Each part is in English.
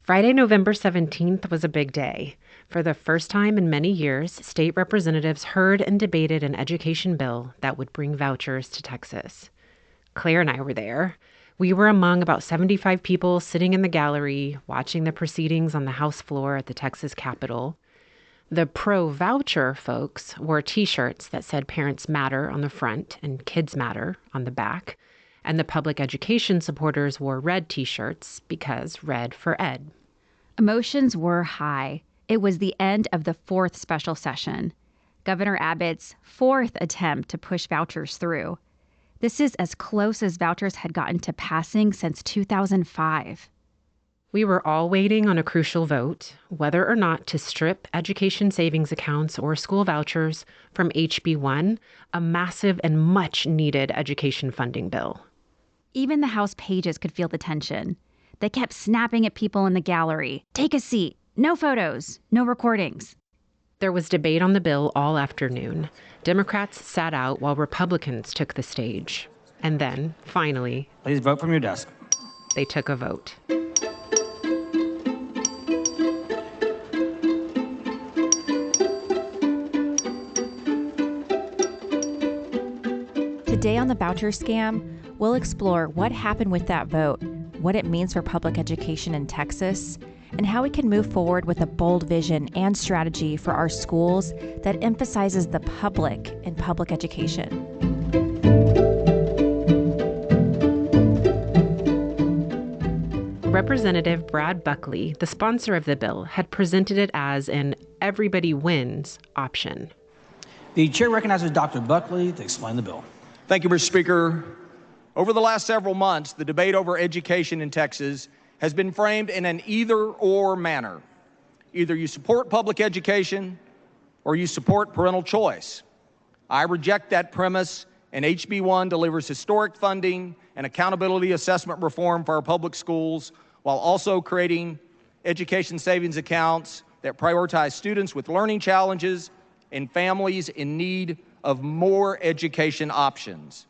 Friday, November 17th was a big day. For the first time in many years, state representatives heard and debated an education bill that would bring vouchers to Texas. Claire and I were there. We were among about 75 people sitting in the gallery, watching the proceedings on the House floor at the Texas Capitol. The pro-voucher folks wore T-shirts that said Parents Matter on the front and Kids Matter on the back. And the public education supporters wore red T-shirts because red for ed. Emotions were high. It was the end of the fourth special session, Governor Abbott's fourth attempt to push vouchers through. This is as close as vouchers had gotten to passing since 2005. We were all waiting on a crucial vote, whether or not to strip education savings accounts or school vouchers from HB1, a massive and much-needed education funding bill. Even the House pages could feel the tension. They kept snapping at people in the gallery. Take a seat. No photos. No recordings. There was debate on the bill all afternoon. Democrats sat out while Republicans took the stage. And then, finally, please vote from your desk. They took a vote. Today on the voucher scam, we'll explore what happened with that vote, what it means for public education in Texas, and how we can move forward with a bold vision and strategy for our schools that emphasizes the public in public education. Representative Brad Buckley, the sponsor of the bill, had presented it as an everybody wins option. The chair recognizes Dr. Buckley to explain the bill. Thank you, Mr. Speaker. Over the last several months, the debate over education in Texas has been framed in an either-or manner. Either you support public education or you support parental choice. I reject that premise, and HB1 delivers historic funding and accountability assessment reform for our public schools while also creating education savings accounts that prioritize students with learning challenges and families in need of more education options.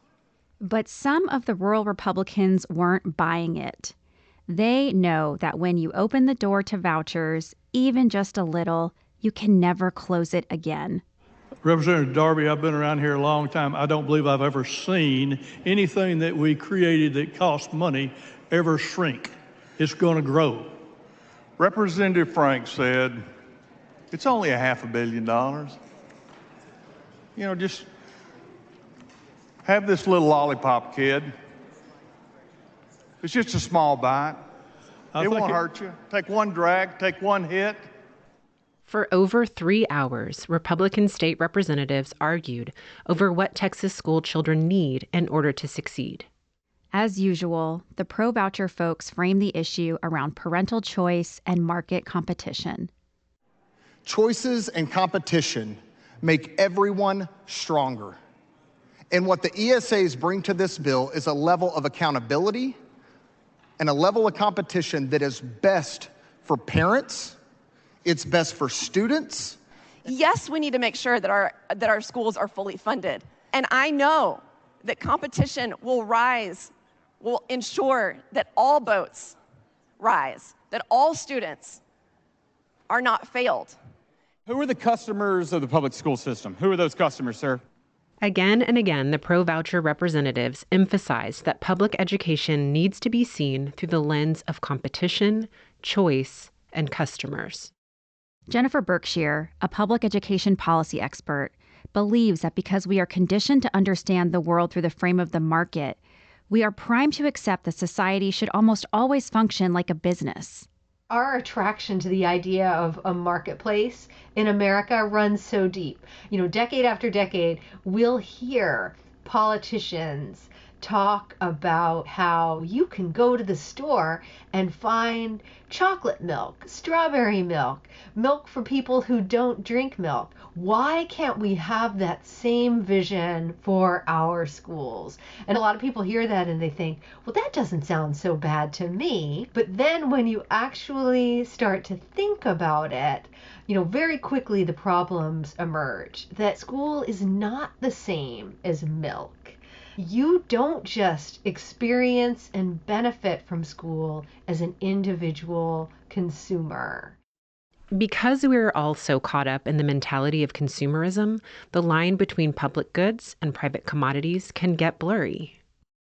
But some of the rural Republicans weren't buying it. They know that when you open the door to vouchers, even just a little, you can never close it again. Representative Darby, I've been around here a long time. I don't believe I've ever seen anything that we created that cost money ever shrink. It's going to grow. Representative Frank said, it's only $500 million. You know, just have this little lollipop, kid. It's just a small bite. It won't hurt you. Take one drag, take one hit. For over 3 hours, Republican state representatives argued over what Texas school children need in order to succeed. As usual, the pro-voucher folks framed the issue around parental choice and market competition. Choices and competition make everyone stronger. And what the ESAs bring to this bill is a level of accountability and a level of competition that is best for parents, it's best for students. Yes, we need to make sure that our schools are fully funded. And I know that competition will ensure that all boats rise, that all students are not failed. Who are the customers of the public school system? Who are those customers, sir? Again and again, the pro-voucher representatives emphasized that public education needs to be seen through the lens of competition, choice, and customers. Jennifer Berkshire, a public education policy expert, believes that because we are conditioned to understand the world through the frame of the market, we are primed to accept that society should almost always function like a business. Our attraction to the idea of a marketplace in America runs so deep. Decade after decade, we'll hear politicians talk about how you can go to the store and find chocolate milk, strawberry milk, milk for people who don't drink milk. Why can't we have that same vision for our schools? And a lot of people hear that and they think, well, that doesn't sound so bad to me. But then when you actually start to think about it, very quickly the problems emerge that school is not the same as milk. You don't just experience and benefit from school as an individual consumer. Because we're all so caught up in the mentality of consumerism, the line between public goods and private commodities can get blurry.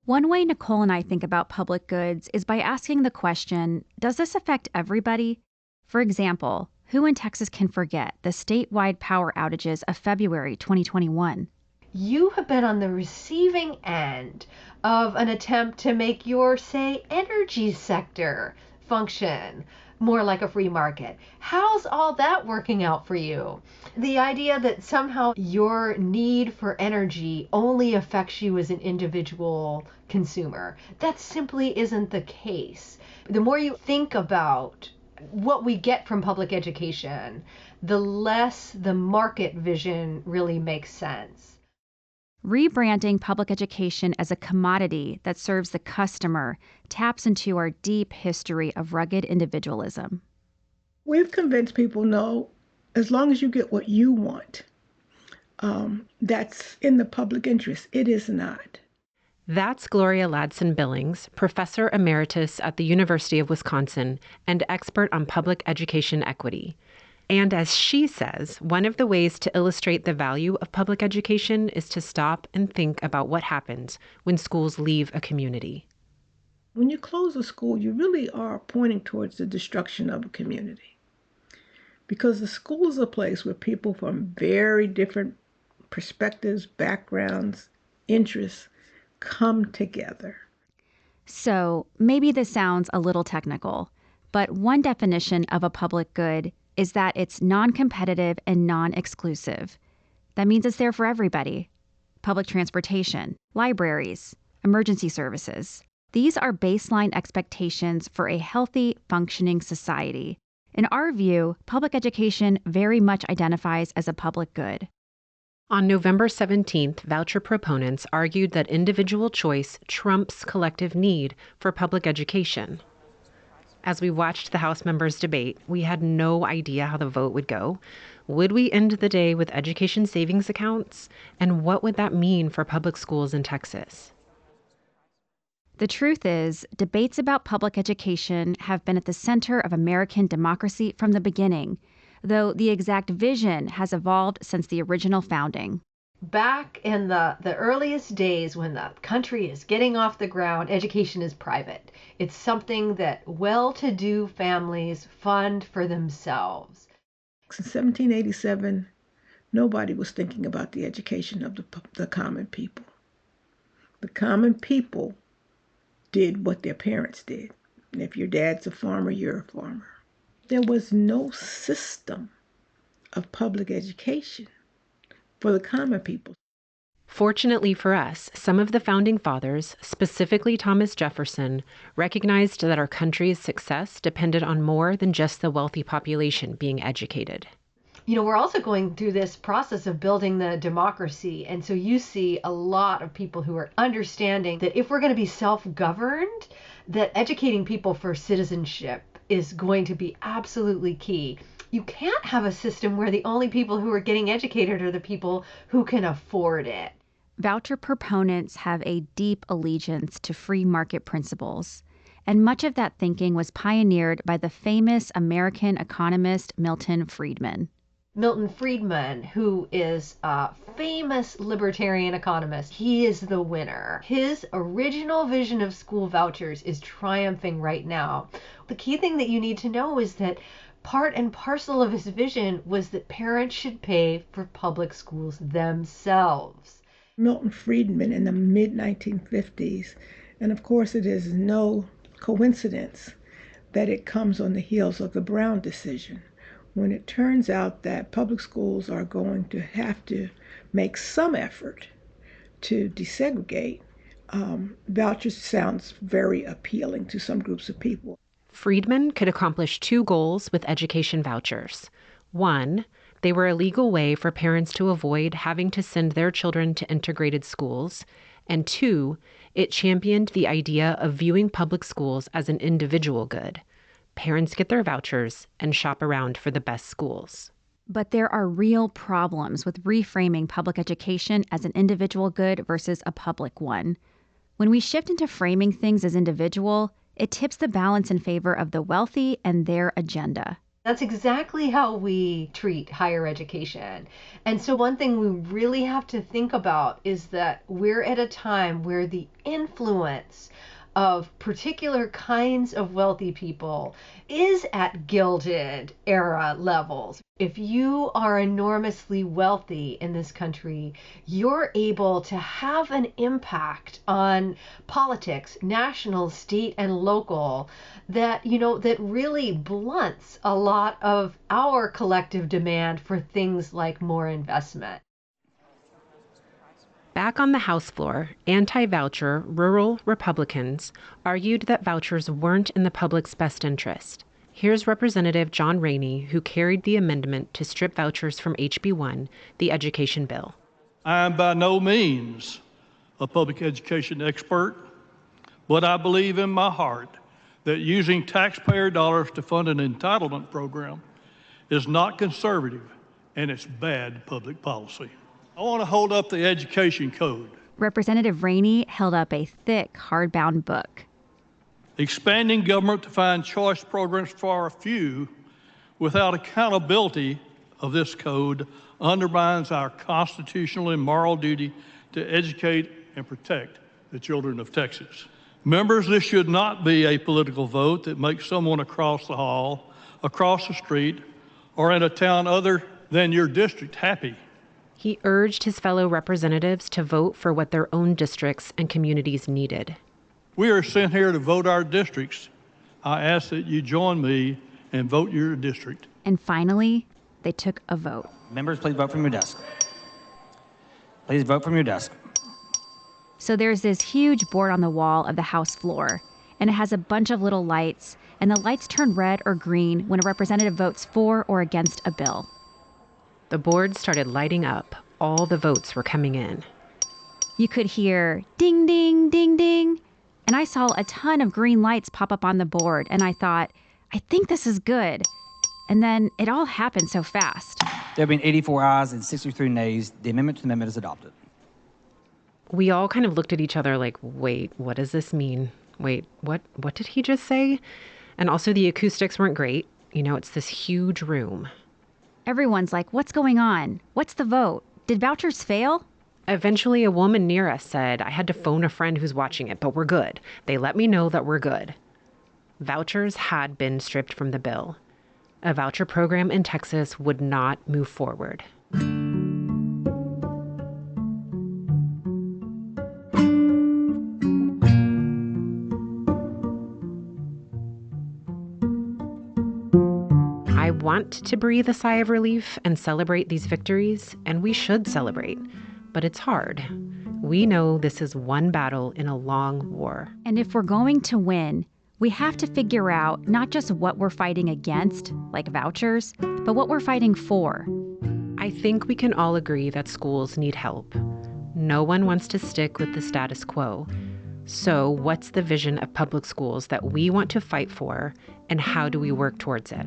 One way Nicole and I think about public goods is by asking the question, does this affect everybody? For example, who in Texas can forget the statewide power outages of February 2021? You have been on the receiving end of an attempt to make your, say, energy sector function more like a free market. How's all that working out for you? The idea that somehow your need for energy only affects you as an individual consumer, that simply isn't the case. The more you think about what we get from public education, the less the market vision really makes sense. Rebranding public education as a commodity that serves the customer taps into our deep history of rugged individualism. We've convinced people, no, as long as you get what you want, that's in the public interest. It is not. That's Gloria Ladson Billings, professor emeritus at the University of Wisconsin and expert on public education equity. And as she says, one of the ways to illustrate the value of public education is to stop and think about what happens when schools leave a community. When you close a school, you really are pointing towards the destruction of a community. Because the school is a place where people from very different perspectives, backgrounds, interests come together. So maybe this sounds a little technical, but one definition of a public good is that it's non-competitive and non-exclusive. That means it's there for everybody. Public transportation, libraries, emergency services. These are baseline expectations for a healthy, functioning society. In our view, public education very much identifies as a public good. On November 17th, voucher proponents argued that individual choice trumps collective need for public education. As we watched the House members debate, we had no idea how the vote would go. Would we end the day with education savings accounts? And what would that mean for public schools in Texas? The truth is, debates about public education have been at the center of American democracy from the beginning, though the exact vision has evolved since the original founding. Back in the earliest days when the country is getting off the ground, education is private. It's something that well-to-do families fund for themselves. In 1787, nobody was thinking about the education of the common people. The common people did what their parents did. And if your dad's a farmer, you're a farmer. There was no system of public education for the common people. Fortunately for us, some of the founding fathers, specifically Thomas Jefferson, recognized that our country's success depended on more than just the wealthy population being educated. You know, we're also going through this process of building the democracy. And so you see a lot of people who are understanding that if we're going to be self-governed, that educating people for citizenship is going to be absolutely key. You can't have a system where the only people who are getting educated are the people who can afford it. Voucher proponents have a deep allegiance to free market principles, and much of that thinking was pioneered by the famous American economist Milton Friedman. Milton Friedman, who is a famous libertarian economist, he is the winner. His original vision of school vouchers is triumphing right now. The key thing that you need to know is that part and parcel of his vision was that parents should pay for public schools themselves. Milton Friedman in the mid-1950s, and of course it is no coincidence that it comes on the heels of the Brown decision, when it turns out that public schools are going to have to make some effort to desegregate. Vouchers sounds very appealing to some groups of people. Friedman could accomplish two goals with education vouchers. One, they were a legal way for parents to avoid having to send their children to integrated schools. And two, it championed the idea of viewing public schools as an individual good. Parents get their vouchers and shop around for the best schools. But there are real problems with reframing public education as an individual good versus a public one. When we shift into framing things as individual, it tips the balance in favor of the wealthy and their agenda. That's exactly how we treat higher education. And so one thing we really have to think about is that we're at a time where the influence of particular kinds of wealthy people is at Gilded Era levels. If you are enormously wealthy in this country, you're able to have an impact on politics, national, state, and local, that, that really blunts a lot of our collective demand for things like more investment. Back on the House floor, anti-voucher rural Republicans argued that vouchers weren't in the public's best interest. Here's Representative John Raney, who carried the amendment to strip vouchers from HB 1, the education bill. I am by no means a public education expert, but I believe in my heart that using taxpayer dollars to fund an entitlement program is not conservative, and it's bad public policy. I want to hold up the education code. Representative Raney held up a thick, hardbound book. Expanding government to find choice programs for a few without accountability of this code undermines our constitutional and moral duty to educate and protect the children of Texas. Members, this should not be a political vote that makes someone across the hall, across the street, or in a town other than your district happy. He urged his fellow representatives to vote for what their own districts and communities needed. We are sent here to vote our districts. I ask that you join me and vote your district. And finally, they took a vote. Members, please vote from your desk. Please vote from your desk. So there's this huge board on the wall of the House floor, and it has a bunch of little lights, and the lights turn red or green when a representative votes for or against a bill. The board started lighting up. All the votes were coming in. You could hear ding, ding, ding, ding. And I saw a ton of green lights pop up on the board, and I thought, I think this is good. And then it all happened so fast. There have been 84 ayes and 63 nays. The amendment to the amendment is adopted. We all kind of looked at each other like, wait, what does this mean? Wait, what did he just say? And also the acoustics weren't great. It's this huge room. Everyone's like, what's going on? What's the vote? Did vouchers fail? Eventually, a woman near us said, I had to phone a friend who's watching it, but we're good. They let me know that we're good. Vouchers had been stripped from the bill. A voucher program in Texas would not move forward. I want to breathe a sigh of relief and celebrate these victories, and we should celebrate. But it's hard. We know this is one battle in a long war. And if we're going to win, we have to figure out not just what we're fighting against, like vouchers, but what we're fighting for. I think we can all agree that schools need help. No one wants to stick with the status quo. So what's the vision of public schools that we want to fight for, and how do we work towards it?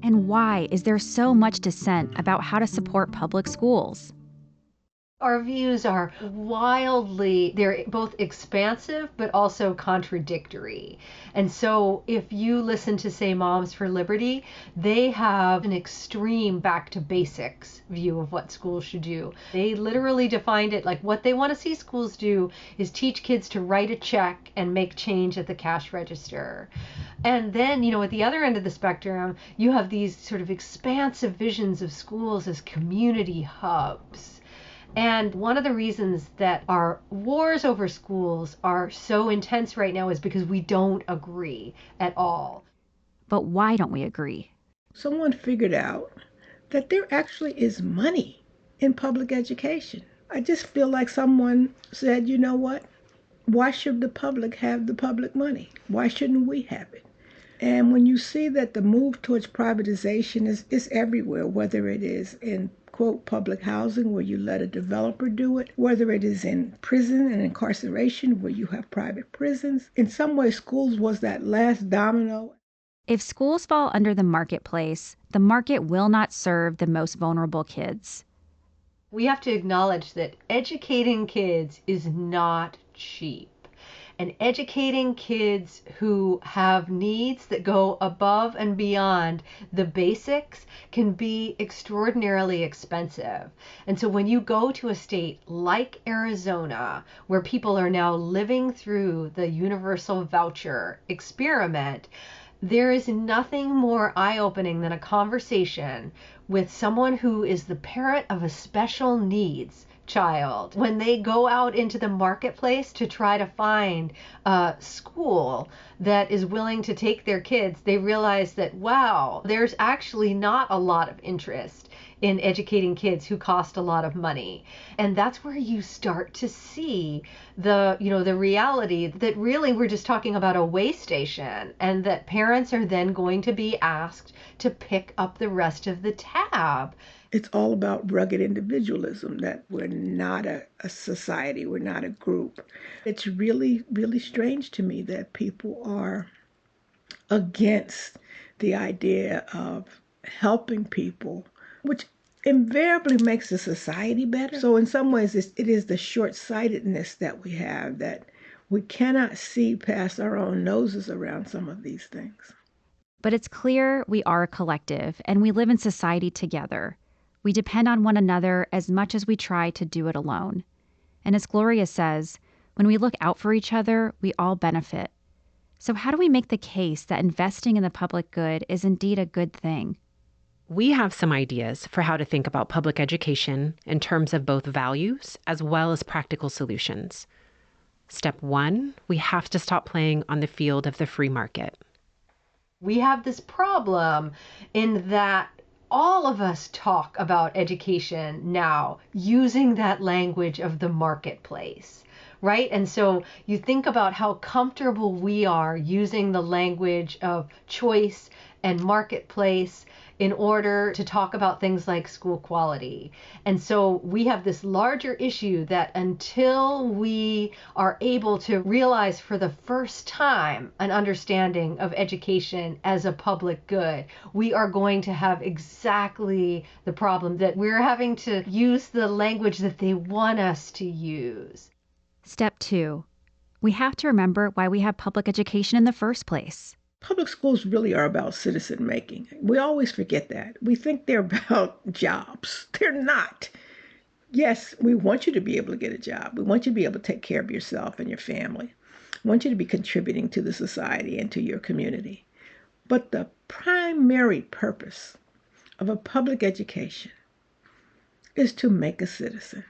And why is there so much dissent about how to support public schools? Our views are they're both expansive but also contradictory. And so if you listen to, say, Moms for Liberty, they have an extreme back to basics view of what schools should do. They literally defined it like what they want to see schools do is teach kids to write a check and make change at the cash register. And then, at the other end of the spectrum, you have these sort of expansive visions of schools as community hubs. And one of the reasons that our wars over schools are so intense right now is because we don't agree at all. But why don't we agree? Someone figured out that there actually is money in public education. I just feel like someone said, you know what? Why should the public have the public money? Why shouldn't we have it? And when you see that the move towards privatization is everywhere, whether it is in quote, public housing where you let a developer do it, whether it is in prison and incarceration where you have private prisons. In some ways, schools was that last domino. If schools fall under the marketplace, the market will not serve the most vulnerable kids. We have to acknowledge that educating kids is not cheap. And educating kids who have needs that go above and beyond the basics can be extraordinarily expensive. And so when you go to a state like Arizona, where people are now living through the universal voucher experiment, there is nothing more eye-opening than a conversation with someone who is the parent of a special needs child. When they go out into the marketplace to try to find a school that is willing to take their kids, they realize that, wow, there's actually not a lot of interest in educating kids who cost a lot of money. And that's where you start to see the reality that really we're just talking about a way station, and that parents are then going to be asked to pick up the rest of the tab. It's all about rugged individualism, that we're not a society, we're not a group. It's really, really strange to me that people are against the idea of helping people, which invariably makes the society better. So in some ways, it is the short-sightedness that we have, that we cannot see past our own noses around some of these things. But it's clear we are a collective, and we live in society together. We depend on one another as much as we try to do it alone. And as Gloria says, when we look out for each other, we all benefit. So how do we make the case that investing in the public good is indeed a good thing? We have some ideas for how to think about public education in terms of both values as well as practical solutions. Step 1, we have to stop playing on the field of the free market. We have this problem in that all of us talk about education now using that language of the marketplace, right? And so you think about how comfortable we are using the language of choice and marketplace in order to talk about things like school quality. And so we have this larger issue that until we are able to realize for the first time an understanding of education as a public good, we are going to have exactly the problem that we're having to use the language that they want us to use. Step 2, we have to remember why we have public education in the first place. Public schools really are about citizen making. We always forget that. We think they're about jobs. They're not. Yes, we want you to be able to get a job. We want you to be able to take care of yourself and your family. We want you to be contributing to the society and to your community. But the primary purpose of a public education is to make a citizen.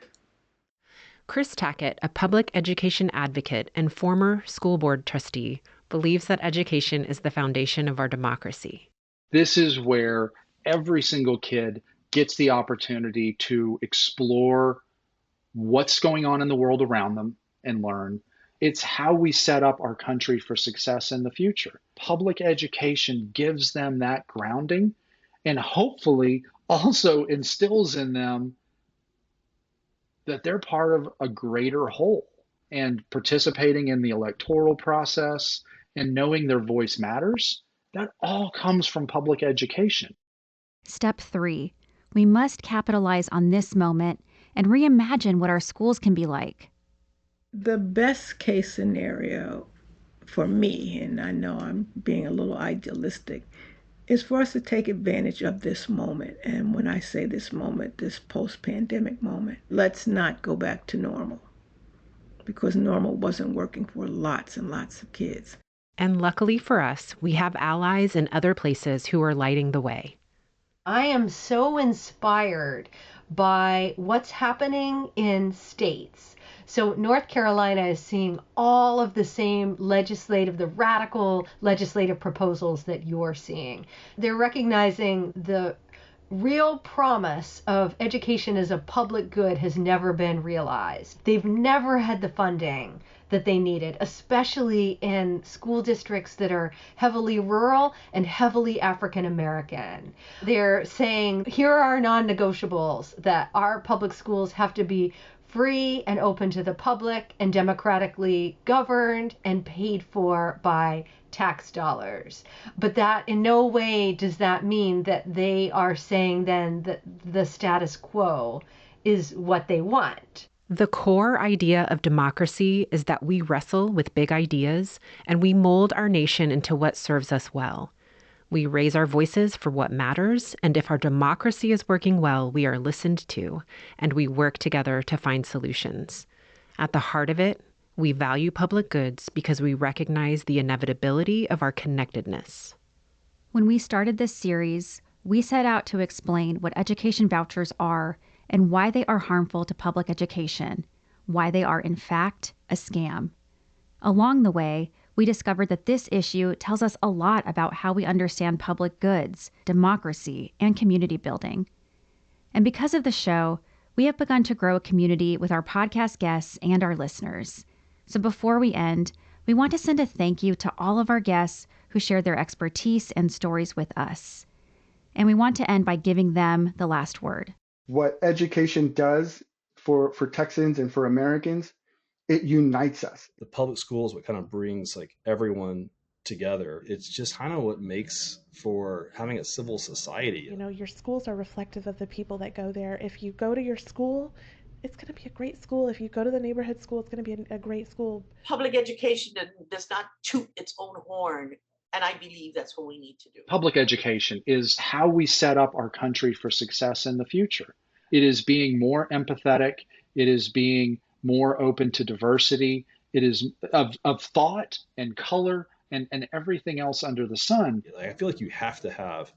Chris Tackett, a public education advocate and former school board trustee, believes that education is the foundation of our democracy. This is where every single kid gets the opportunity to explore what's going on in the world around them and learn. It's how we set up our country for success in the future. Public education gives them that grounding and hopefully also instills in them that they're part of a greater whole, and participating in the electoral process and knowing their voice matters. That all comes from public education. Step 3, we must capitalize on this moment and reimagine what our schools can be like. The best case scenario for me, and I know I'm being a little idealistic, is for us to take advantage of this moment. And when I say this moment, this post-pandemic moment, let's not go back to normal, because normal wasn't working for lots and lots of kids. And luckily for us, we have allies in other places who are lighting the way. I am so inspired by what's happening in states. So North Carolina is seeing all of the same the radical legislative proposals that you're seeing. They're recognizing the real promise of education as a public good has never been realized. They've never had the funding that they needed, especially in school districts that are heavily rural and heavily African American. They're saying, here are our non-negotiables, that our public schools have to be free and open to the public and democratically governed and paid for by tax dollars. But that in no way does that mean that they are saying then that the status quo is what they want. The core idea of democracy is that we wrestle with big ideas and we mold our nation into what serves us well. We raise our voices for what matters, and if our democracy is working well, we are listened to, and we work together to find solutions. At the heart of it, we value public goods because we recognize the inevitability of our connectedness. When we started this series, we set out to explain what education vouchers are and why they are harmful to public education, why they are in fact a scam. Along the way, we discovered that this issue tells us a lot about how we understand public goods, democracy, and community building. And because of the show, we have begun to grow a community with our podcast guests and our listeners. So before we end, we want to send a thank you to all of our guests who shared their expertise and stories with us. And we want to end by giving them the last word. What education does for Texans and for Americans, it unites us. The public school is what kind of brings like everyone together. It's just kind of what makes for having a civil society. You know, your schools are reflective of the people that go there. If you go to your school, it's going to be a great school. If you go to the neighborhood school, it's going to be a great school. Public education does not toot its own horn. And I believe that's what we need to do. Public education is how we set up our country for success in the future. It is being more empathetic. It is being more open to diversity. It is of thought and color and everything else under the sun. I feel like you have to have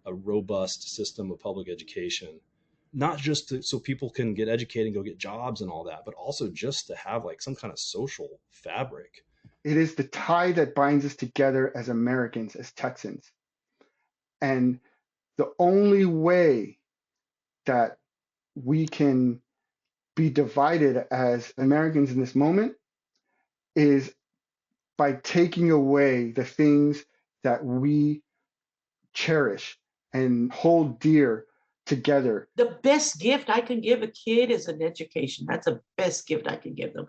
a robust system of public education, not just so people can get educated and go get jobs and all that, but also just to have like some kind of social fabric. It is the tie that binds us together as Americans, as Texans. And the only way that we can be divided as Americans in this moment is by taking away the things that we cherish and hold dear together. The best gift I can give a kid is an education. That's the best gift I can give them.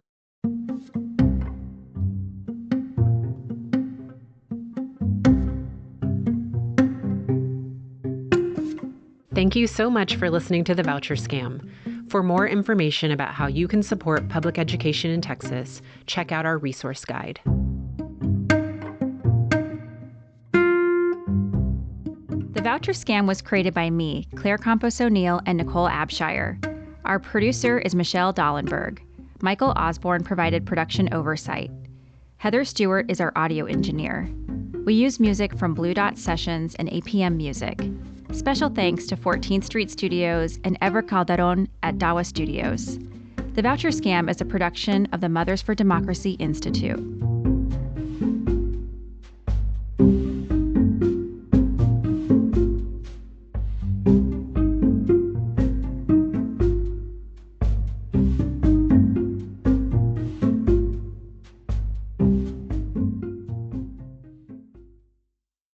Thank you so much for listening to The Voucher Scam. For more information about how you can support public education in Texas, check out our resource guide. The Voucher Scam was created by me, Claire Campos O'Neill, and Nicole Abshire. Our producer is Michelle Dallenberg. Michael Osborne provided production oversight. Heather Stewart is our audio engineer. We use music from Blue Dot Sessions and APM Music. Special thanks to 14th Street Studios and Ever Calderon at Dawa Studios. The Voucher Scam is a production of the Mothers for Democracy Institute.